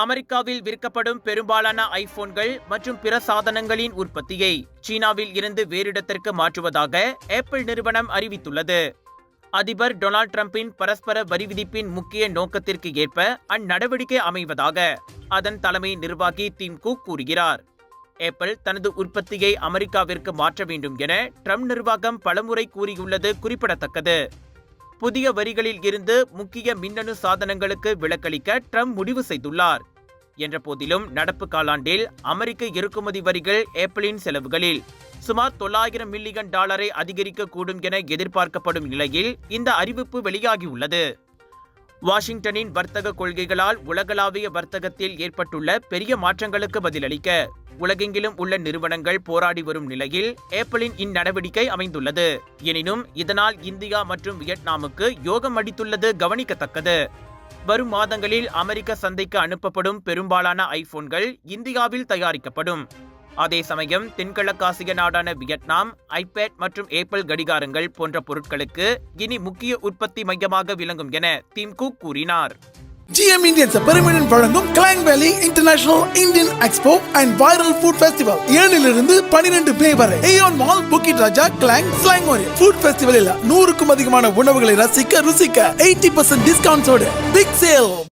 அமெரிக்காவில் விற்கப்படும் பெரும்பாலான ஐபோன்கள் மற்றும் பிற சாதனங்களின் உற்பத்தியை சீனாவில் இருந்து வேறிடத்திற்கு மாற்றுவதாக ஆப்பிள் நிறுவனம் அறிவித்துள்ளது. அதிபர் டொனால்ட் டிரம்பின் பரஸ்பர வரி விதிப்பின் முக்கிய நோக்கத்திற்கு ஏற்ப அந்நடவடிக்கை அமைவதாக அதன் தலைமை நிர்வாகி டிம் குக் கூறுகிறார். ஆப்பிள் தனது உற்பத்தியை அமெரிக்காவிற்கு மாற்ற வேண்டும் என ட்ரம்ப் நிர்வாகம் பலமுறை கூறியுள்ளது குறிப்பிடத்தக்கது. புதிய வரிகளில் இருந்து முக்கிய மின்னணு சாதனங்களுக்கு விலக்களிக்க ட்ரம்ப் முடிவு செய்துள்ளார். என்ற போதிலும் நடப்பு காலாண்டில் அமெரிக்க இறக்குமதி வரிகள் ஆப்பிளின் செலவுகளில் சுமார் $900 மில்லியன் அதிகரிக்கக்கூடும் என எதிர்பார்க்கப்படும் நிலையில் இந்த அறிவிப்பு வெளியாகியுள்ளது. வாஷிங்டனின் வர்த்தக கொள்கைகளால் உலகளாவிய வர்த்தகத்தில் ஏற்பட்டுள்ள பெரிய மாற்றங்களுக்கு பதிலளிக்க உலகெங்கிலும் உள்ள நிறுவனங்கள் போராடி வரும் நிலையில் ஆப்பிளின் இந்நடவடிக்கை அமைந்துள்ளது. எனினும் இதனால் இந்தியா மற்றும் வியட்நாமுக்கு யோகம் அடித்துள்ளது கவனிக்கத்தக்கது. வரும் மாதங்களில் அமெரிக்க சந்தைக்கு அனுப்பப்படும் பெரும்பாலான ஐபோன்கள் இந்தியாவில் தயாரிக்கப்படும். அதே சமயம் தென்கிழக்காசிய நாடான வியட்நாம் ஐபேட் மற்றும் ஆப்பிள் கடிகாரங்கள் போன்ற பொருட்களுக்கு இனி முக்கிய உற்பத்தி மையமாக விளங்கும் என டிம் குக் கூறினார். GM Indians பெருமையுடன் வழங்கும் கிளாங் வேலி international Indian expo and viral food festival 7 to 12 மே வரை ஏயோன் மால் புக்கிட் ராஜா கிளாங் ஸ்லாங் ஃபுட் ஃபெஸ்டிவலில் 100க்கும் அதிகமான உணவுகளை ரசிக்க ருசிக்க 80% டிஸ்கவுண்ட்ஸோடு பிக் சேல்.